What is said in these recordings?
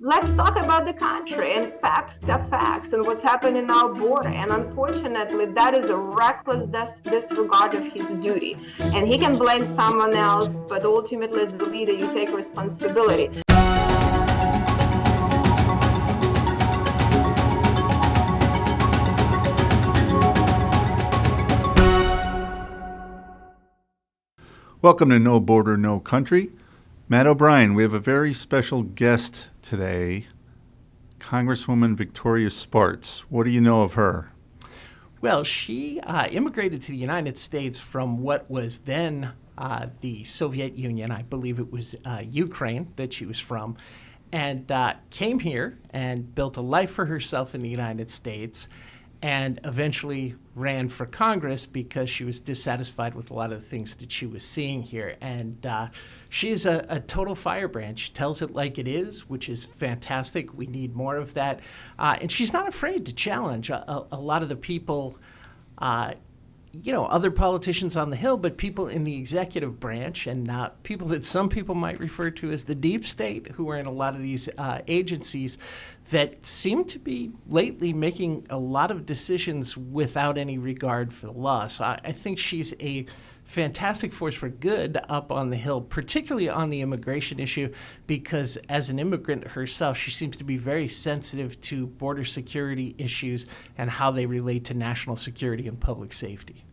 Let's talk about the country, and facts are facts, and what's happening in our border. And unfortunately, that is a reckless disregard of his duty. And he can blame someone else, but ultimately, as a leader, you take responsibility. Welcome to No Border, No Country. Matt O'Brien, we have a very special guest today, Congresswoman Victoria Spartz. What do you know of her? Well, she immigrated to the United States from what was then the Soviet Union. I believe it was Ukraine that she was from, and came here and built a life for herself in the United States, and eventually ran for Congress because she was dissatisfied with a lot of the things that she was seeing here. And she's a total firebrand. She tells it like it is, which is fantastic. We need more of that. And she's not afraid to challenge a lot of the people, other politicians on the Hill, but people in the executive branch and people that some people might refer to as the deep state, who are in a lot of these agencies that seem to be lately making a lot of decisions without any regard for the law. So I think she's a fantastic force for good up on the Hill, particularly on the immigration issue, because as an immigrant herself, she seems to be very sensitive to border security issues and how they relate to national security and public safety.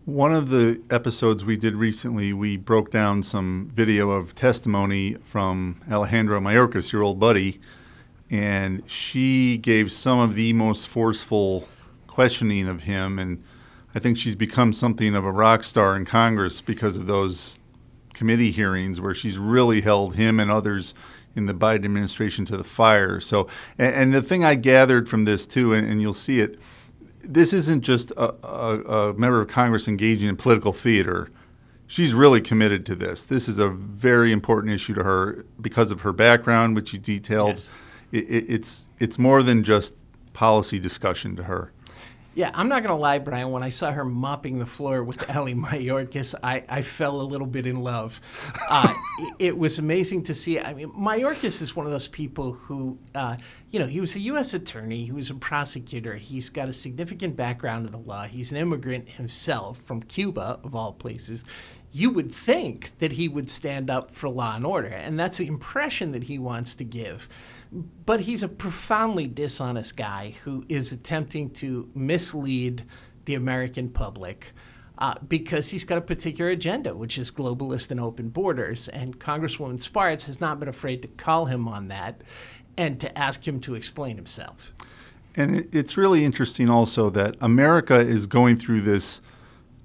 One of the episodes we did recently, we broke down some video of testimony from Alejandro Mayorkas, your old buddy, and she gave some of the most forceful questioning of him, and I think she's become something of a rock star in Congress because of those committee hearings where she's really held him and others in the Biden administration to the fire. So, and the thing I gathered from this too, and you'll see it, this isn't just a member of Congress engaging in political theater. She's really committed to this. This is a very important issue to her because of her background, which you detailed. Yes. It's more than just policy discussion to her. Yeah, I'm not going to lie, Brian. When I saw her mopping the floor with Ali Mayorkas, I fell a little bit in love. It was amazing to see. I mean, Mayorkas is one of those people who, he was a U.S. attorney. He was a prosecutor. He's got a significant background in the law. He's an immigrant himself from Cuba, of all places. You would think that he would stand up for law and order, and that's the impression that he wants to give. But he's a profoundly dishonest guy who is attempting to mislead the American public because he's got a particular agenda, which is globalist and open borders. And Congresswoman Spartz has not been afraid to call him on that and to ask him to explain himself. And it's really interesting also that America is going through this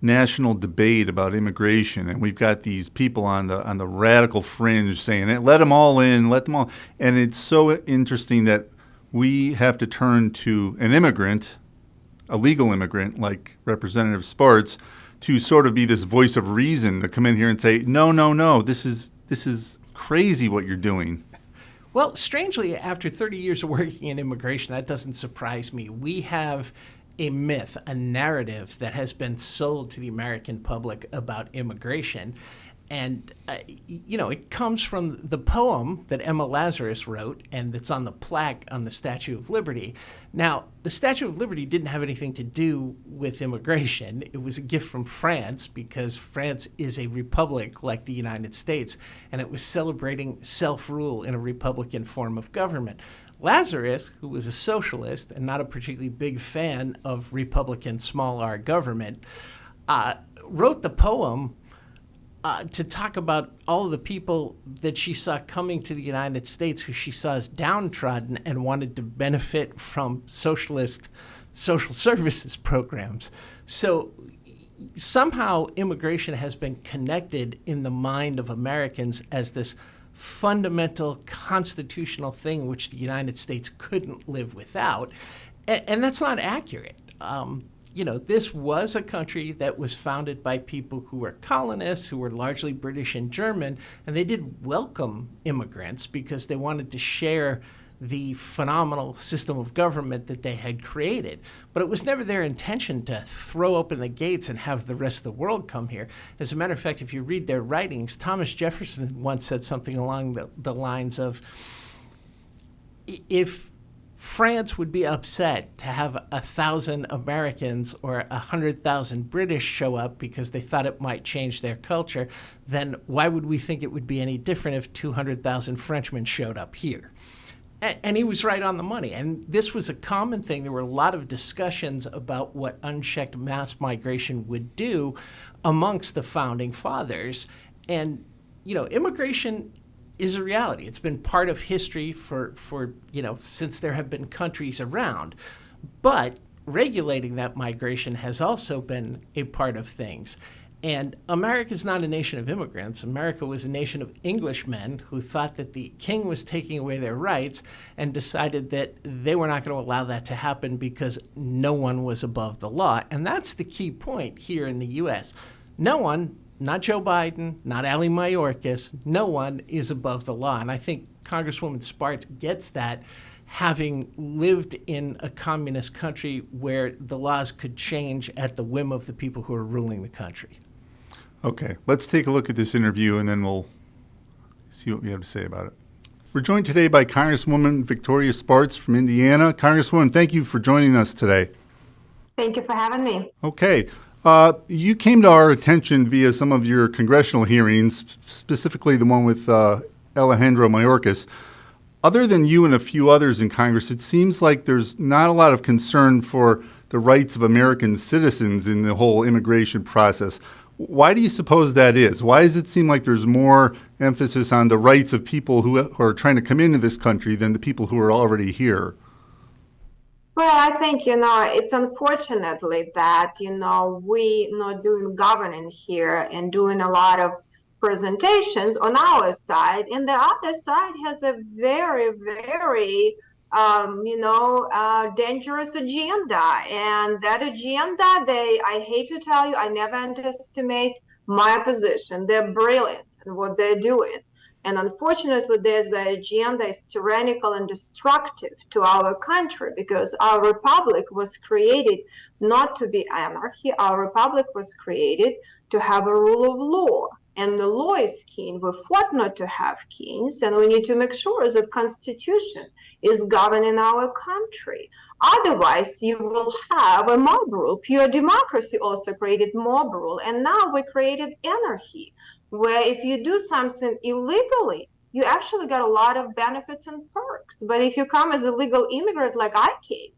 national debate about immigration, and we've got these people on the radical fringe saying, let them all in, let them all. And it's so interesting that we have to turn to an immigrant, a legal immigrant like Representative Spartz, to sort of be this voice of reason to come in here and say, no, this is crazy what you're doing. Well, strangely, after 30 years of working in immigration, that doesn't surprise me. We have a myth, a narrative that has been sold to the American public about immigration. And, it comes from the poem that Emma Lazarus wrote, and it's on the plaque on the Statue of Liberty. Now, the Statue of Liberty didn't have anything to do with immigration. It was a gift from France because France is a republic like the United States, and it was celebrating self-rule in a republican form of government. Lazarus, who was a socialist and not a particularly big fan of Republican small r government, wrote the poem to talk about all of the people that she saw coming to the United States who she saw as downtrodden and wanted to benefit from socialist social services programs. So somehow immigration has been connected in the mind of Americans as this fundamental constitutional thing which the United States couldn't live without. And that's not accurate. This was a country that was founded by people who were colonists, who were largely British and German, and they did welcome immigrants because they wanted to share the phenomenal system of government that they had created. But it was never their intention to throw open the gates and have the rest of the world come here. As a matter of fact, if you read their writings, Thomas Jefferson once said something along the lines of, if France would be upset to have 1,000 Americans or 100,000 British show up because they thought it might change their culture, then why would we think it would be any different if 200,000 Frenchmen showed up here? And he was right on the money. And this was a common thing. There were a lot of discussions about what unchecked mass migration would do amongst the founding fathers. And, immigration is a reality. It's been part of history for since there have been countries around. But regulating that migration has also been a part of things. And America is not a nation of immigrants. America was a nation of Englishmen who thought that the king was taking away their rights and decided that they were not going to allow that to happen because no one was above the law. And that's the key point here in the U.S. No one, not Joe Biden, not Ali Mayorkas, no one is above the law. And I think Congresswoman Spartz gets that, having lived in a communist country where the laws could change at the whim of the people who are ruling the country. Okay, let's take a look at this interview and then we'll see what we have to say about it. We're joined today by Congresswoman Victoria Spartz from Indiana. Congresswoman, thank you for joining us today. Thank you for having me. Okay. You came to our attention via some of your congressional hearings, specifically the one with Alejandro Mayorkas. Other than you and a few others in Congress, it seems like there's not a lot of concern for the rights of American citizens in the whole immigration process. Why do you suppose that is? Why does it seem like there's more emphasis on the rights of people who are trying to come into this country than the people who are already here? Well, I think, it's unfortunately that, we not doing governing here and doing a lot of presentations on our side, and the other side has a very, very dangerous agenda. And that agenda, I hate to tell you, I never underestimate my opposition. They're brilliant in what they're doing. And unfortunately, the agenda is tyrannical and destructive to our country, because our republic was created not to be anarchy. Our republic was created to have a rule of law. And the law is king. We fought not to have kings, and we need to make sure that Constitution is governing our country. Otherwise, you will have a mob rule. Pure democracy also created mob rule, and now we created anarchy, where if you do something illegally, you actually got a lot of benefits and perks. But if you come as a legal immigrant like I came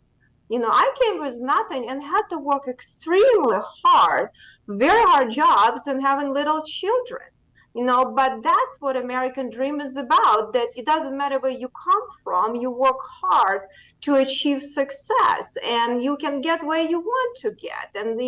with nothing and had to work extremely hard, very hard jobs, and having little children. But that's what American dream is about, that it doesn't matter where you come from, you work hard to achieve success, and you can get where you want to get. And,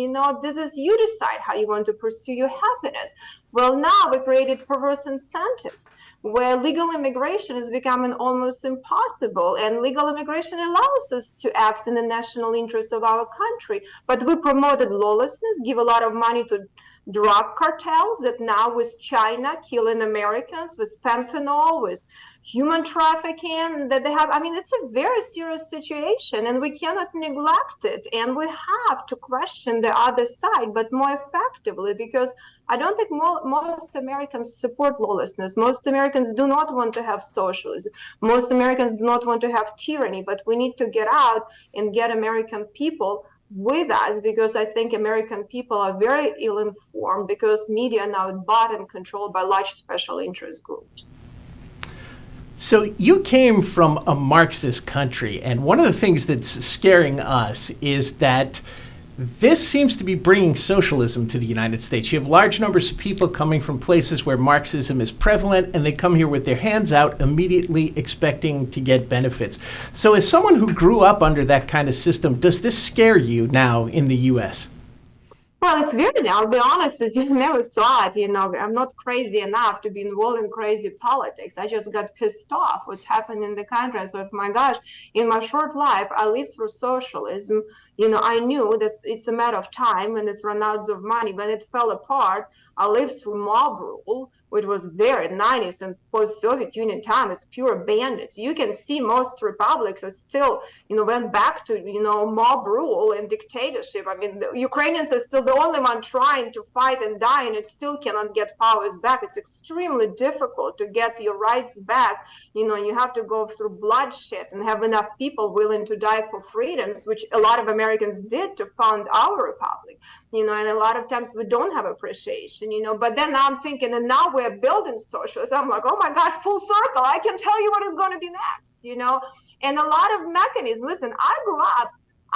this is, you decide how you want to pursue your happiness. Well, now we created perverse incentives where legal immigration is becoming almost impossible, and legal immigration allows us to act in the national interest of our country. But we promoted lawlessness, give a lot of money to drug cartels that now with China killing Americans, with fentanyl, with human trafficking that they have. It's a very serious situation, and we cannot neglect it. And we have to question the other side, but more effectively, because I don't think most Americans support lawlessness. Most Americans do not want to have socialism. Most Americans do not want to have tyranny, but we need to get out and get American people with us, because I think American people are very ill-informed, because media now bought and controlled by large special interest groups. So you came from a Marxist country, and one of the things that's scaring us is that this seems to be bringing socialism to the United States. You have large numbers of people coming from places where Marxism is prevalent, and they come here with their hands out, immediately expecting to get benefits. So as someone who grew up under that kind of system, does this scare you now in the U.S.? Well, it's weird. I'll be honest with you. I never thought, I'm not crazy enough to be involved in crazy politics. I just got pissed off what's happening in the country. So, my gosh, in my short life, I lived through socialism, I knew that it's a matter of time when it's run out of money. When it fell apart, I lived through mob rule, which was there in 90s and post-Soviet Union time. It's pure bandits. You can see most republics are still, went back to, mob rule and dictatorship. I mean, the Ukrainians are still the only one trying to fight and die, and it still cannot get powers back. It's extremely difficult to get your rights back. You have to go through bloodshed and have enough people willing to die for freedoms, which a lot of Americans did to found our republic. And a lot of times we don't have appreciation, but then now I'm thinking, and now we're building socialism. I'm like, oh my gosh, full circle. I can tell you what is going to be next, and a lot of mechanisms. Listen, I grew up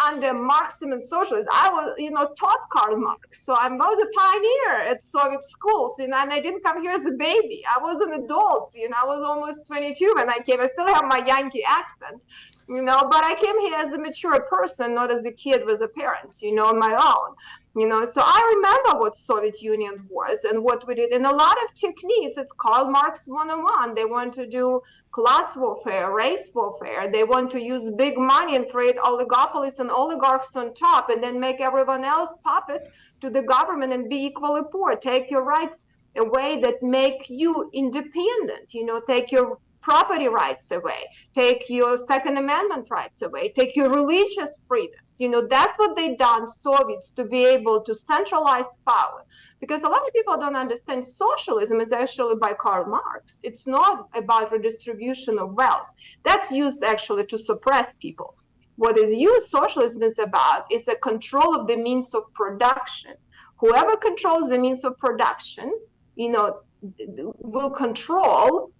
under Marxism and socialism. I was, taught Karl Marx. So I was a pioneer at Soviet schools, and I didn't come here as a baby. I was an adult, I was almost 22 when I came. I still have my Yankee accent, but I came here as a mature person, not as a kid with a parents, on my own. So I remember what Soviet Union was and what we did. And a lot of techniques, it's Karl Marx 101. They want to do class warfare, race warfare. They want to use big money and create oligopolies and oligarchs on top, and then make everyone else puppet to the government and be equally poor. Take your rights away that make you independent, take your property rights away, take your Second Amendment rights away, take your religious freedoms. That's what they done, Soviets, to be able to centralize power. Because a lot of people don't understand socialism is actually by Karl Marx. It's not about redistribution of wealth. That's used actually to suppress people. What is used, socialism is about, is a control of the means of production. Whoever controls the means of production, will control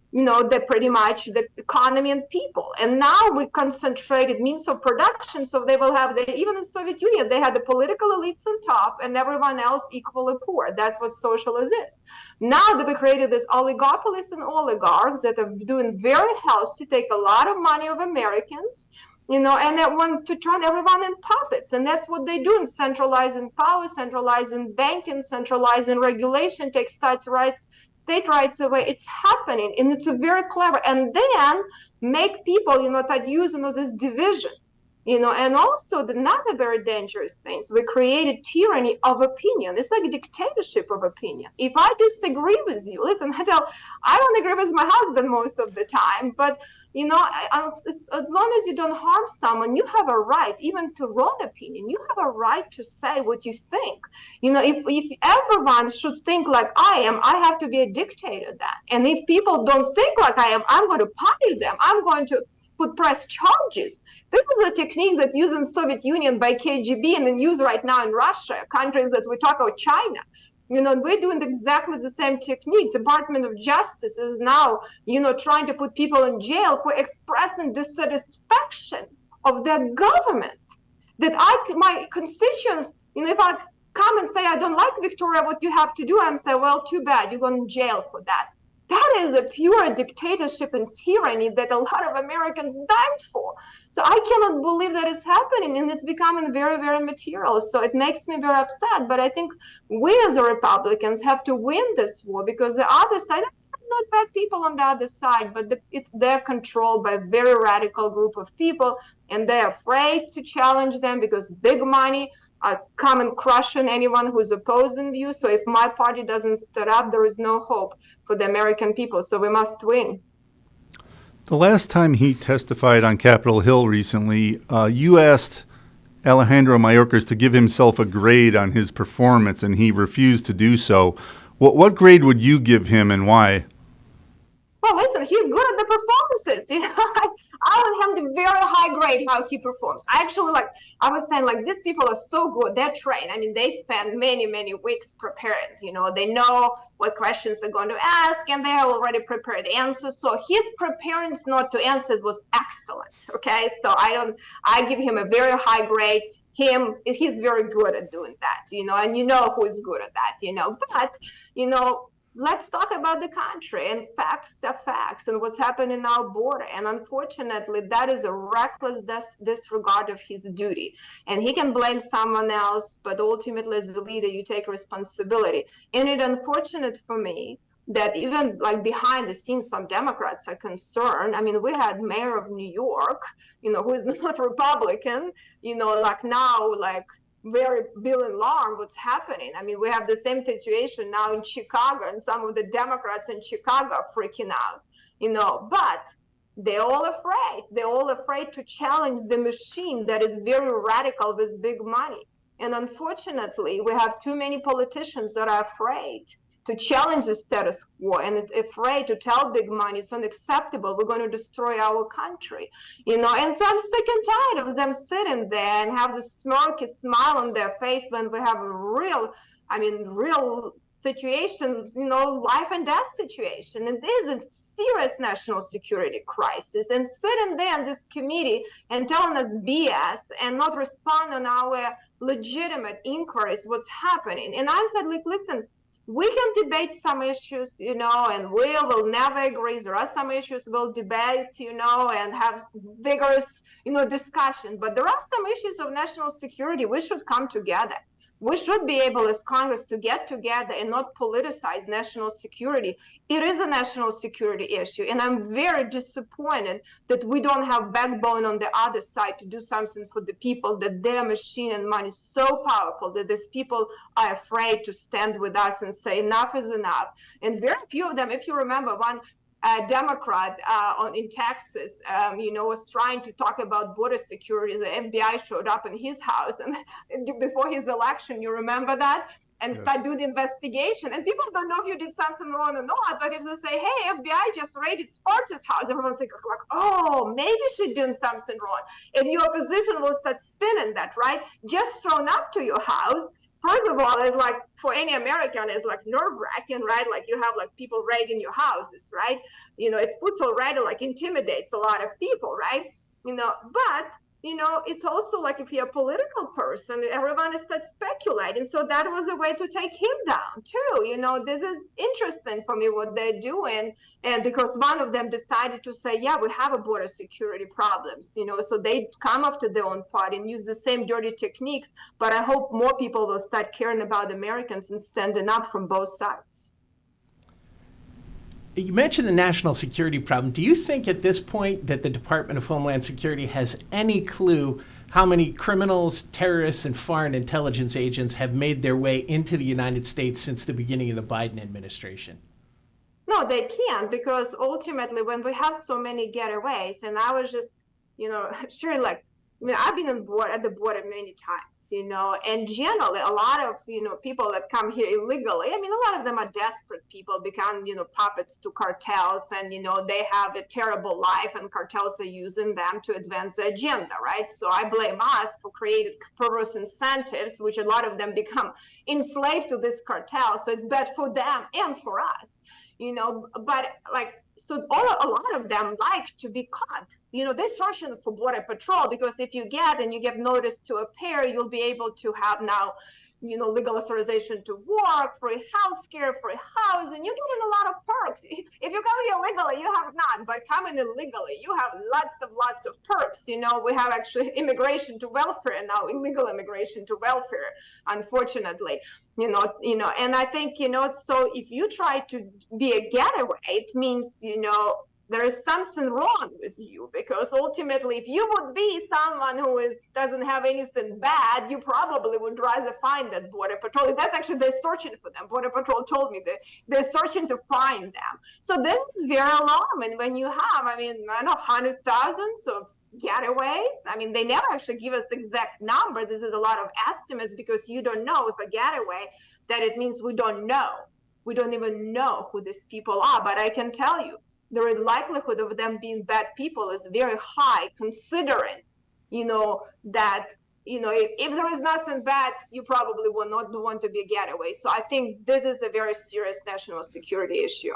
pretty much the economy and people. And now we concentrated means of production, so they will have, even in Soviet Union, they had the political elites on top and everyone else equally poor. That's what socialism is. Now that we created this oligopolies and oligarchs that are doing very healthy, take a lot of money of Americans, and they want to turn everyone in puppets. And that's what they do, centralizing power, centralizing banking, centralizing regulation, take state rights away. It's happening, and it's a very clever. And then make people, that using this division, and also the not a very dangerous things. We created tyranny of opinion. It's like a dictatorship of opinion. If I disagree with you, listen, I don't agree with my husband most of the time, but as long as you don't harm someone, you have a right, even to wrong opinion. You have a right to say what you think. If everyone should think like I am, I have to be a dictator then. And if people don't think like I am, I'm going to punish them. I'm going to press charges. This is a technique that used in Soviet Union by KGB and in use right now in Russia, countries that we talk about, China. We're doing exactly the same technique. Department of Justice is now, trying to put people in jail for expressing dissatisfaction of their government. That my constituents, if I come and say, I don't like Victoria, what you have to do, I'm say, well, too bad, you're going to jail for that. That is a pure dictatorship and tyranny that a lot of Americans died for. So I cannot believe that it's happening, and it's becoming very, very material. So it makes me very upset. But I think we as Republicans have to win this war, because the other side, not bad people on the other side, but they're controlled by a very radical group of people, and they're afraid to challenge them because big money come and crushing anyone who's opposing you. So if my party doesn't stand up, there is no hope for the American people. So we must win. The last time he testified on Capitol Hill recently, you asked Alejandro Mayorkas to give himself a grade on his performance, and he refused to do so. What grade would you give him, and why? Well, listen, he's good at the performances. I want him to very high grade how he performs. I was saying, these people are so good. They're trained. I mean, they spend many, many weeks preparing. They know what questions they're going to ask, and they have already prepared answers. So his preparedness not to answers was excellent. Okay, so I give him a very high grade. He's very good at doing that. And who is good at that. But let's talk about the country, and facts are facts, and what's happening in our border. And unfortunately, that is a reckless disregard of his duty. And he can blame someone else, but ultimately, as a leader, you take responsibility. And it's unfortunate for me that even like behind the scenes, some Democrats are concerned. I mean, we had mayor of New York, who is not Republican, like now, like very bill alarm what's happening. I mean, we have the same situation now in Chicago, and some of the Democrats in Chicago are freaking out, but they're all afraid. They're all afraid to challenge the machine that is very radical with big money. And unfortunately, we have too many politicians that are afraid to challenge the status quo and afraid to tell big money it's unacceptable, we're going to destroy our country, and so I'm sick and tired of them sitting there and have this smirky smile on their face when we have a real situation, life and death situation, and there's a serious national security crisis, and sitting there in this committee and telling us BS and not respond on our legitimate inquiries what's happening. And I said, like, listen, we can debate some issues, and we will never agree. There are some issues we'll debate, and have vigorous, discussion. But there are some issues of national security. We should come together. We should be able as Congress to get together and not politicize national security. It is a national security issue. And I'm very disappointed that we don't have backbone on the other side to do something for the people, that their machine and money is so powerful that these people are afraid to stand with us and say enough is enough. And very few of them, if you remember, one Democrat in Texas, was trying to talk about border security. The FBI showed up in his house, and before his election, you remember that, and start doing the investigation. And people don't know if you did something wrong or not, but if they say, "Hey, FBI just raided Spartz's house," everyone thinks like, "Oh, maybe she's doing something wrong," and your opposition will start spinning that, right? Just showing up to your house. First of all, it's like for any American, it's like nerve-wracking, right? Like you have like people raiding your houses, right? It puts already like intimidates a lot of people, right? But it's also like if you're a political person, everyone is start speculating. So that was a way to take him down too. This is interesting for me what they're doing. And because one of them decided to say, yeah, we have a border security problems, so they come after their own party and use the same dirty techniques. But I hope more people will start caring about Americans and standing up from both sides. You mentioned the national security problem. Do you think at this point that the Department of Homeland Security has any clue how many criminals, terrorists, and foreign intelligence agents have made their way into the United States since the beginning of the Biden administration? No, they can't, because ultimately when we have so many getaways, and I was just, sharing like, I've been at the border many times, and generally a lot of, people that come here illegally, a lot of them are desperate people, become, puppets to cartels, and, they have a terrible life and cartels are using them to advance the agenda, right? So I blame us for creating perverse incentives, which a lot of them become enslaved to this cartel. So it's bad for them and for us, but like, so a lot of them like to be caught. They're searching for border patrol because if you get notice to appear, you'll be able to have now, legal authorization to work, free health care, free housing. You're getting a lot of perks. If you come here legally, you have none, but coming illegally, you have lots of perks. We have actually immigration to welfare now, illegal immigration to welfare, unfortunately. And I think, so if you try to be a getaway, it means, there is something wrong with you, because ultimately, if you would be someone who doesn't have anything bad, you probably would rather find that border patrol. That's actually, they're searching for them. Border patrol told me that they're searching to find them. So this is very alarming when you have, I know hundreds, thousands of getaways. They never actually give us exact number. This is a lot of estimates because you don't know if a getaway, that it means we don't know. We don't even know who these people are. But I can tell you, the likelihood of them being bad people is very high, considering, that, if there is nothing bad, you probably will not want to be a getaway. So I think this is a very serious national security issue.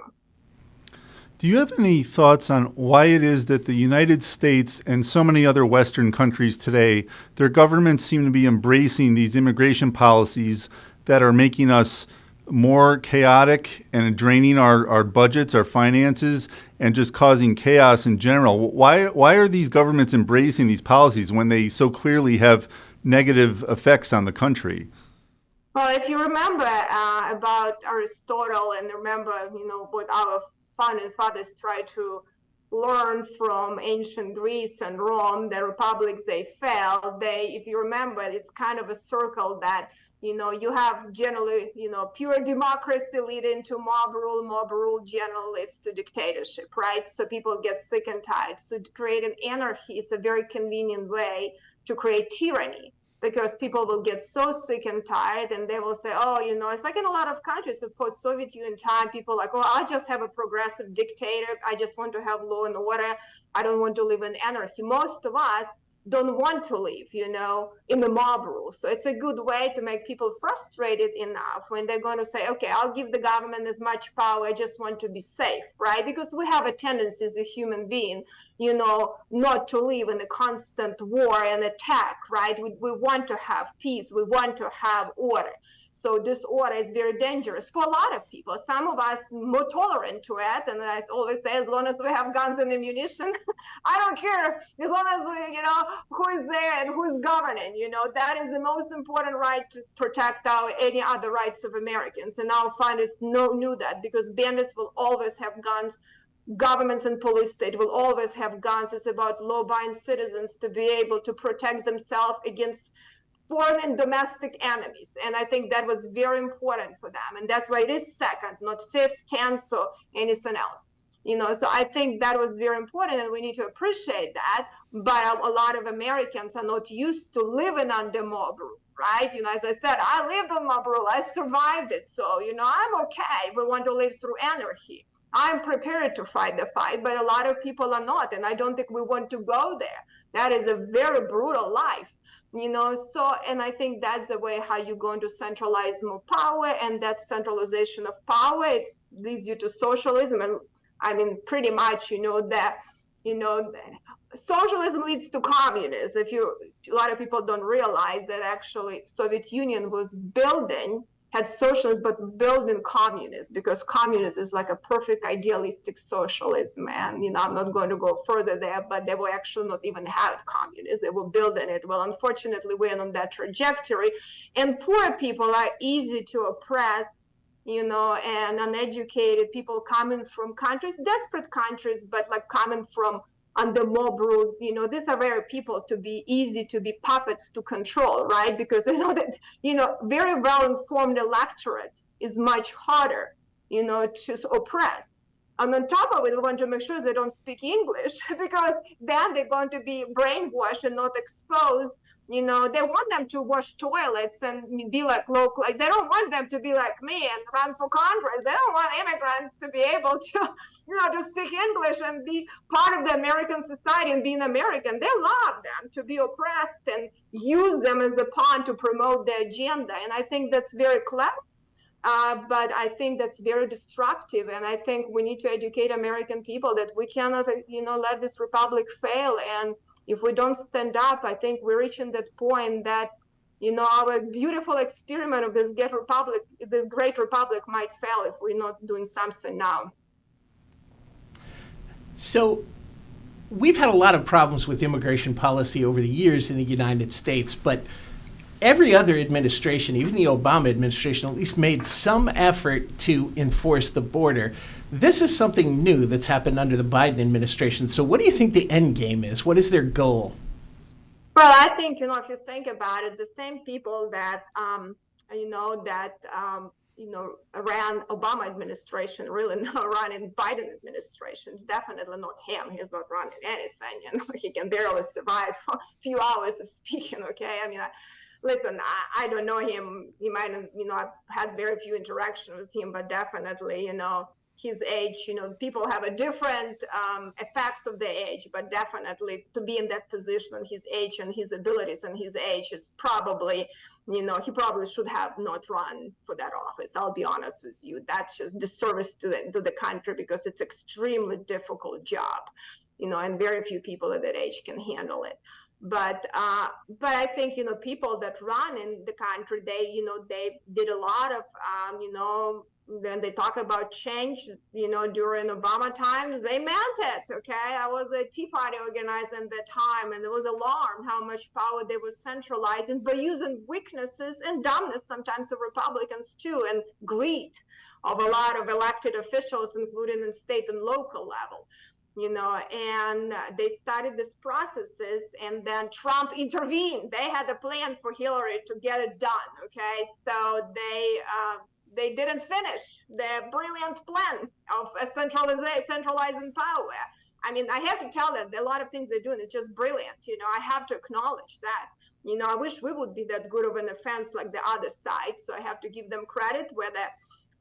Do you have any thoughts on why it is that the United States and so many other Western countries today, their governments seem to be embracing these immigration policies that are making us more chaotic and draining our budgets, our finances, and just causing chaos in general? Why are these governments embracing these policies when they so clearly have negative effects on the country? Well, if you remember about Aristotle and remember, what our founding fathers tried to learn from ancient Greece and Rome, the republics they failed. If you remember, it's kind of a circle that, you have generally, pure democracy leading to mob rule generally leads to dictatorship, right? So people get sick and tired. So to create an anarchy is a very convenient way to create tyranny, because people will get so sick and tired and they will say, oh, it's like in a lot of countries of post-Soviet Union time, people like, oh, I'll just have a progressive dictator. I just want to have law and order. I don't want to live in anarchy. Most of us don't want to live, in the mob rule. So it's a good way to make people frustrated enough when they're going to say, okay, I'll give the government as much power. I just want to be safe, right? Because we have a tendency as a human being, not to live in a constant war and attack, right? We want to have peace. We want to have order. So this order is very dangerous for a lot of people. Some of us more tolerant to it. And I always say, as long as we have guns and ammunition, I don't care. As long as we, who is there and who is governing, that is the most important right to protect any other rights of Americans. And our founders knew that, because bandits will always have guns. Governments and police state will always have guns. It's about law-abiding citizens to be able to protect themselves against foreign and domestic enemies. And I think that was very important for them. And that's why it is second, not fifth, 10th, or anything else. So I think that was very important, and we need to appreciate that. But a lot of Americans are not used to living under mob rule, right? As I said, I lived on mob rule. I survived it. So, I'm okay. We want to live through anarchy. I'm prepared to fight the fight, but a lot of people are not. And I don't think we want to go there. That is a very brutal life. And I think that's the way how you're going to centralize more power, and that centralization of power, it leads you to socialism. And I mean, pretty much, socialism leads to communism. A lot of people don't realize that actually Soviet Union had socialism, but building communism, because communism is like a perfect idealistic socialism. And, I'm not going to go further there, but they will actually not even have communism. They were building it. Well, unfortunately, we're on that trajectory. And poor people are easy to oppress, and uneducated people coming from desperate countries, but like coming from under mob rule, these are very people to be easy to be puppets to control, right? Because they know that, very well-informed electorate is much harder, to oppress. And on top of it, we want to make sure they don't speak English, because then they're going to be brainwashed and not exposed. They want them to wash toilets and be like local. Like, they don't want them to be like me and run for Congress. They don't want immigrants to be able to, to speak English and be part of the American society and being American. They love them to be oppressed and use them as a pawn to promote their agenda. And I think that's very clever. But I think that's very destructive. And I think we need to educate American people that we cannot, let this republic fail. And if we don't stand up, I think we're reaching that point that, our beautiful experiment of this great republic might fail if we're not doing something now. So we've had a lot of problems with immigration policy over the years in the United States, but every other administration, even the Obama administration, at least made some effort to enforce the border. This is something new that's happened under the Biden administration. So what do you think the end game is? What is their goal? Well, I think, if you think about it, the same people that, ran Obama administration really not running Biden administration. It's definitely not him. He's not running anything. He can barely survive a few hours of speaking. Okay, I mean, listen, I don't know him. He might have, I've had very few interactions with him, but definitely, his age, people have a different effects of their age, but definitely to be in that position and his age and his abilities and his age is probably, he probably should have not run for that office. I'll be honest with you. That's just disservice to the country, because it's extremely difficult job, and very few people at that age can handle it. But I think, people that run in the country, they did a lot of, Then they talk about change, during Obama times, they meant it, okay? I was a Tea Party organizer at that time, and it was alarmed how much power they were centralizing by using weaknesses and dumbness sometimes of Republicans too, and greed of a lot of elected officials, including in state and local level. And they started these processes, and then Trump intervened. They had a plan for Hillary to get it done, okay? So they didn't finish their brilliant plan of centralizing power. I mean, I have to tell that a lot of things they're doing is just brilliant. I have to acknowledge that. I wish we would be that good of an offense like the other side. So I have to give them credit, whether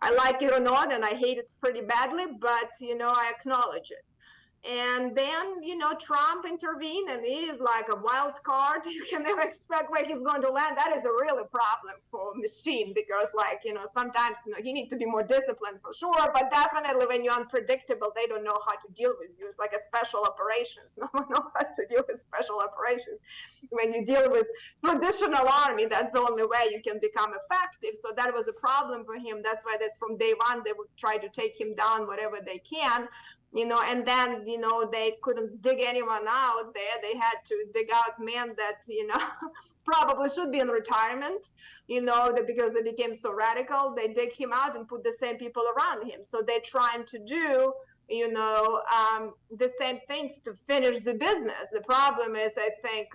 I like it or not, and I hate it pretty badly, but, I acknowledge it. And then, Trump intervened, and he is like a wild card. You can never expect where he's going to land. That is a really problem for machine because, sometimes, he needs to be more disciplined for sure. But definitely when you're unpredictable, they don't know how to deal with you. It's like a special operations. No one knows how to deal with special operations. When you deal with traditional army, that's the only way you can become effective. So that was a problem for him. That's why from day one, they would try to take him down whatever they can. And then, they couldn't dig anyone out there. They had to dig out men that, probably should be in retirement, because they became so radical. They dig him out and put the same people around him. So they're trying to do, the same things to finish the business. The problem is, I think,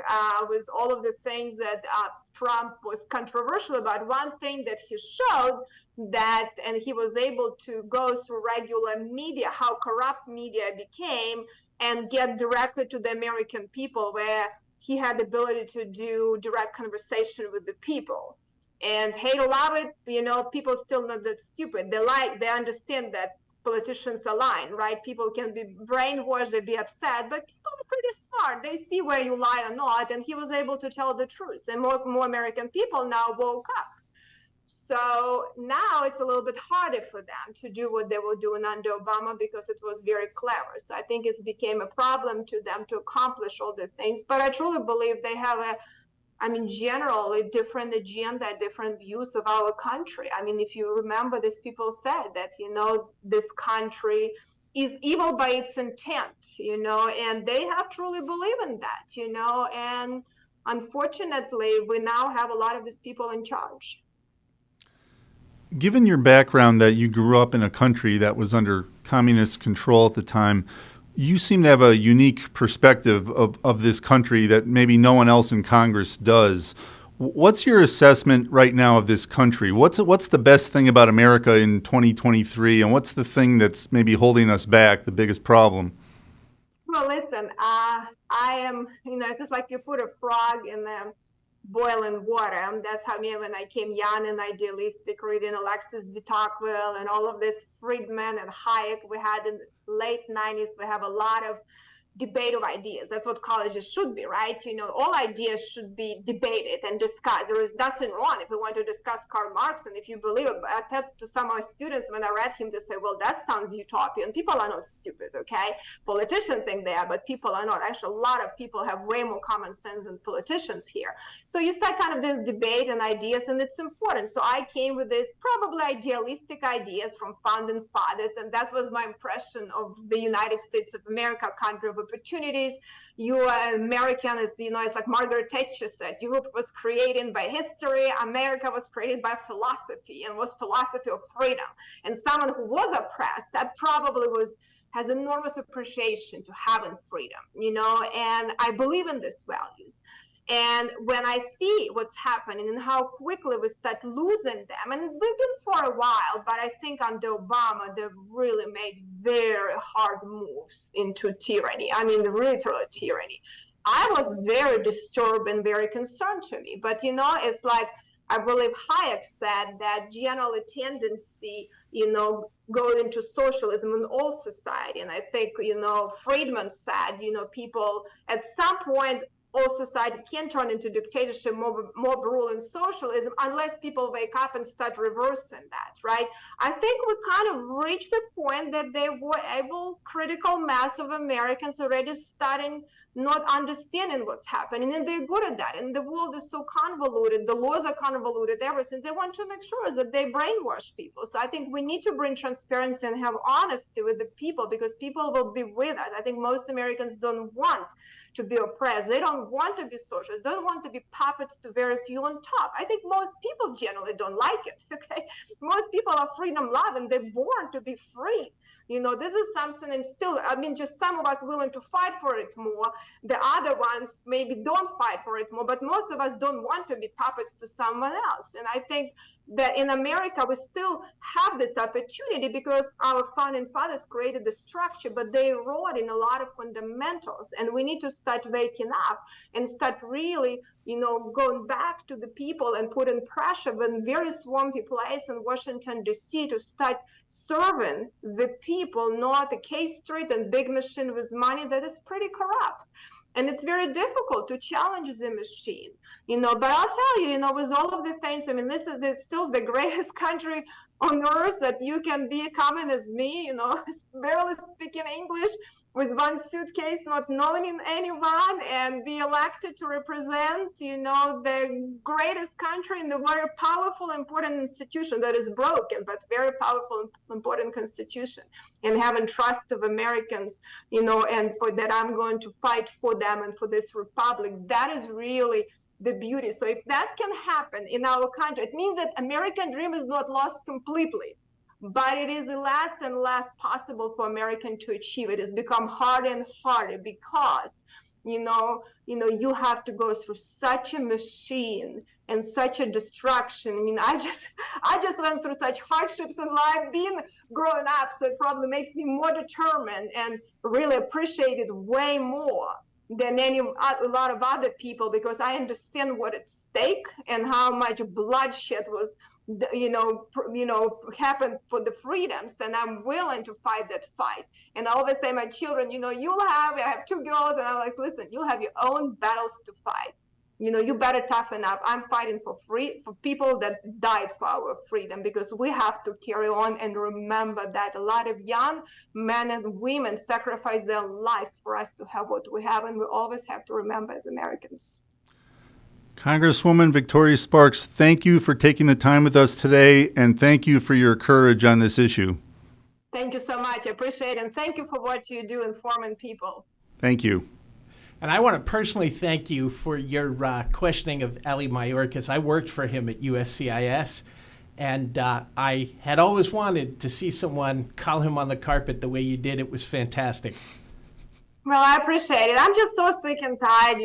with all of the things that Trump was controversial about, one thing that he showed that, and he was able to go through regular media, how corrupt media became, and get directly to the American people, where he had the ability to do direct conversation with the people. And hate or love it, people still not that stupid. They understand that politicians align, right? People can be brainwashed, they be upset, but people are pretty smart. They see where you lie or not, and he was able to tell the truth. And more American people now woke up. So now it's a little bit harder for them to do what they were doing under Obama because it was very clever. So I think it's became a problem to them to accomplish all the things. But I truly believe they have generally different agenda, different views of our country. I mean, if you remember, these people said that, this country is evil by its intent, and they have truly believed in that, and unfortunately, we now have a lot of these people in charge. Given your background that you grew up in a country that was under communist control at the time, you seem to have a unique perspective of this country that maybe no one else in Congress does. What's your assessment right now of this country? What's the best thing about America in 2023, and what's the thing that's maybe holding us back, the biggest problem? Well, listen, I am, it's just like you put a frog in the boiling water. That's how when I came young and idealistic, reading Alexis de Tocqueville and all of this Friedman and Hayek we had in the late 90s, we have a lot of debate of ideas. That's what colleges should be, right? All ideas should be debated and discussed. There is nothing wrong if we want to discuss Karl Marx, and if you believe it. I said to some of my students when I read him, they say, well, that sounds utopian. People are not stupid, okay? Politicians think they are, but people are not. Actually, a lot of people have way more common sense than politicians here. So you start kind of this debate and ideas, and it's important. So I came with this probably idealistic ideas from founding fathers, and that was my impression of the United States of America, country of opportunities. You are American, it's like Margaret Thatcher said, Europe was created by history, America was created by philosophy, and was philosophy of freedom. And someone who was oppressed, that probably has enormous appreciation to having freedom, and I believe in these values. And when I see what's happening and how quickly we start losing them, and we've been for a while, but I think under Obama, they've really made very hard moves into tyranny. I mean, literal tyranny. I was very disturbed and very concerned to me. But, it's like, I believe Hayek said that general tendency, go into socialism in all society. And I think, Friedman said, people at some point, all society can turn into dictatorship, mob rule, and socialism unless people wake up and start reversing that, right? I think we kind of reached the point that they were able, critical mass of Americans already starting not understanding what's happening, and they're good at that. And the world is so convoluted, the laws are convoluted, everything. They want to make sure that they brainwash people. So I think we need to bring transparency and have honesty with the people, because people will be with us. I think most Americans don't want to be oppressed. They don't want to be socialists, don't want to be puppets to very few on top. I think most people generally don't like it, okay? Most people are freedom loving, they're born to be free. This is something, and still, just some of us willing to fight for it more. The other ones maybe don't fight for it more, but most of us don't want to be puppets to someone else. And I think that in America, we still have this opportunity because our founding fathers created the structure, but they wrote in a lot of fundamentals. And we need to start waking up and start really, going back to the people and putting pressure in very swampy place in Washington, D.C. to start serving the people, not a K Street and big machine with money that is pretty corrupt. And it's very difficult to challenge the machine, but I'll tell you, with all of the things, this is still the greatest country on earth that you can be common as me, barely speaking English, with one suitcase, not knowing anyone, and be elected to represent, the greatest country in the very powerful, important institution that is broken, but very powerful, important constitution, and having trust of Americans, and for that I'm going to fight for them and for this republic. That is really the beauty. So if that can happen in our country, it means that American dream is not lost completely. But it is less and less possible for American to achieve. It has become harder and harder because, you have to go through such a machine and such a destruction. I just went through such hardships in life being growing up, so it probably makes me more determined and really appreciate it way more than a lot of other people, because I understand what at stake and how much bloodshed was happened for the freedoms, and I'm willing to fight that fight. And I always say, my children, I have two girls, and I'm like, listen, you have your own battles to fight. You better toughen up. I'm fighting for people that died for our freedom, because we have to carry on and remember that a lot of young men and women sacrificed their lives for us to have what we have, and we always have to remember as Americans. Congresswoman Victoria Spartz, thank you for taking the time with us today, and thank you for your courage on this issue. Thank you so much. I appreciate it, and thank you for what you do informing people. Thank you. And I want to personally thank you for your questioning of Eli Mayorkas. I worked for him at USCIS, and I had always wanted to see someone call him on the carpet the way you did. It was fantastic. Well, I appreciate it. I'm just so sick and tired,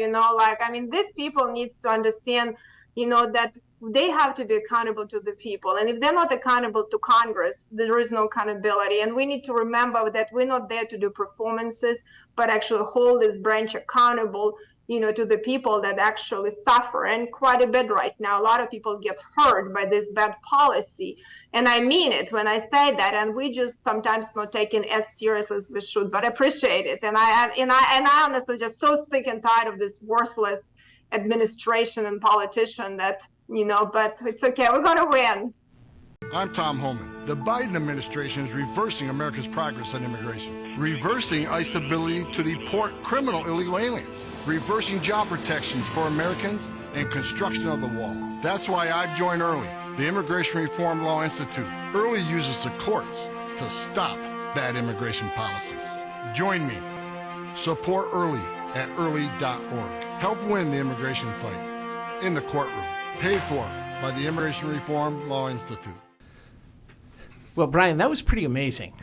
these people need to understand, that they have to be accountable to the people. And if they're not accountable to Congress, there is no accountability. And we need to remember that we're not there to do performances, but actually hold this branch accountable, to the people that actually suffer, and quite a bit right now. A lot of people get hurt by this bad policy. And I mean it when I say that, and we just sometimes not taking as serious as we should, but I appreciate it. And I honestly just so sick and tired of this worthless administration and politician that, but it's okay, we're gonna win. I'm Tom Homan. The Biden administration is reversing America's progress on immigration, reversing ICE's ability to deport criminal illegal aliens, reversing job protections for Americans, and construction of the wall. That's why I've joined EARLY, the Immigration Reform Law Institute. EARLY uses the courts to stop bad immigration policies. Join me. Support EARLY at early.org. Help win the immigration fight in the courtroom. Paid for by the Immigration Reform Law Institute. Well, Brian, that was pretty amazing.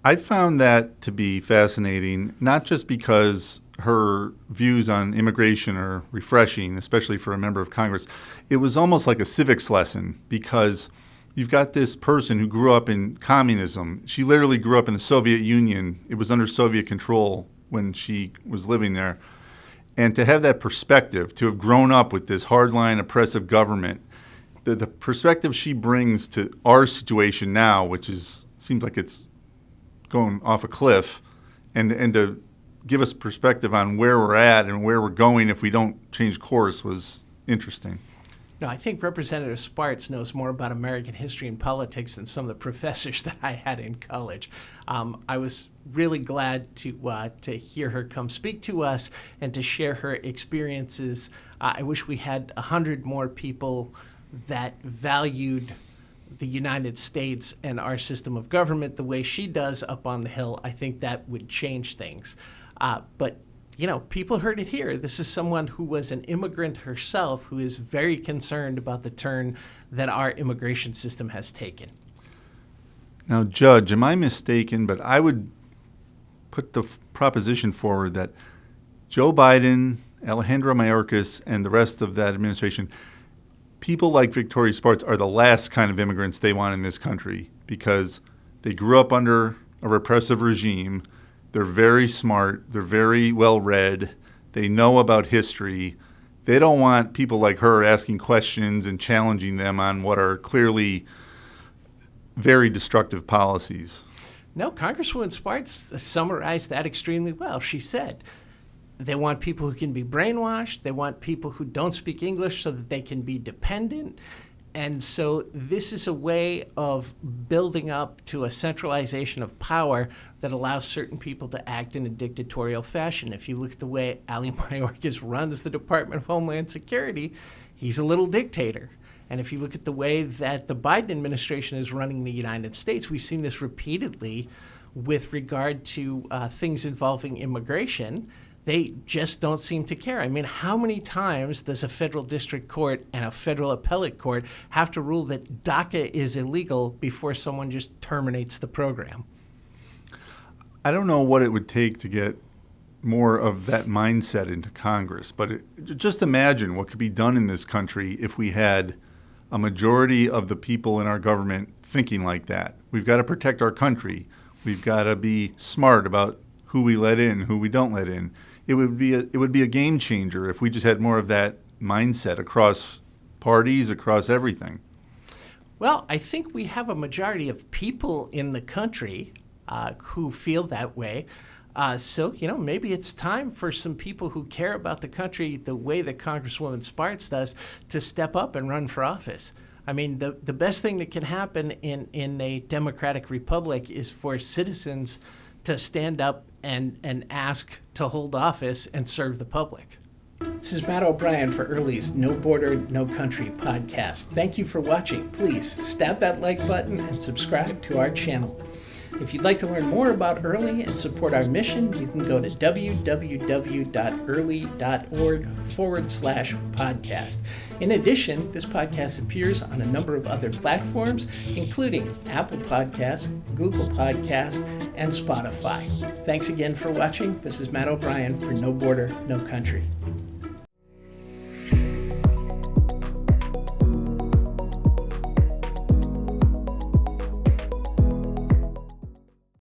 I found that to be fascinating, not just because her views on immigration are refreshing, especially for a member of Congress. It was almost like a civics lesson, because you've got this person who grew up in communism. She literally grew up in the Soviet Union. It was under Soviet control when she was living there. And to have that perspective, to have grown up with this hardline oppressive government, the perspective she brings to our situation now, which seems like it's going off a cliff, and to give us perspective on where we're at and where we're going if we don't change course, was interesting. No, I think Representative Spartz knows more about American history and politics than some of the professors that I had in college. I was really glad to hear her come speak to us and to share her experiences. I wish we had 100 more people that valued the United States and our system of government the way she does up on the Hill. I think that would change things. But people heard it here. This is someone who was an immigrant herself who is very concerned about the turn that our immigration system has taken. Now, Judge, am I mistaken? But I would put the proposition forward that Joe Biden, Alejandro Mayorkas, and the rest of that administration, people like Victoria Spartz are the last kind of immigrants they want in this country because they grew up under a repressive regime. They're very smart. They're very well read. They know about history. They don't want people like her asking questions and challenging them on what are clearly very destructive policies. No, Congresswoman Spartz summarized that extremely well. She said they want people who can be brainwashed. They want people who don't speak English so that they can be dependent. And so this is a way of building up to a centralization of power that allows certain people to act in a dictatorial fashion. If you look at the way Ali Mayorkas runs the Department of Homeland Security, he's a little dictator. And if you look at the way that the Biden administration is running the United States, we've seen this repeatedly with regard to things involving immigration. They just don't seem to care. I mean, how many times does a federal district court and a federal appellate court have to rule that DACA is illegal before someone just terminates the program? I don't know what it would take to get more of that mindset into Congress, but just imagine what could be done in this country if we had a majority of the people in our government thinking like that. We've got to protect our country. We've got to be smart about who we let in, who we don't let in. It would be a game changer if we just had more of that mindset across parties, across everything. Well, I think we have a majority of people in the country who feel that way. So maybe it's time for some people who care about the country the way that Congresswoman Spartz does to step up and run for office. I mean, the best thing that can happen in a democratic republic is for citizens to stand up and ask to hold office and serve the public. This is Matt O'Brien for Early's No Border, No Country podcast. Thank you for watching. Please stab that like button and subscribe to our channel. If you'd like to learn more about Early and support our mission, you can go to www.early.org/podcast. In addition, this podcast appears on a number of other platforms, including Apple Podcasts, Google Podcasts, and Spotify. Thanks again for watching. This is Matt O'Brien for No Border, No Country.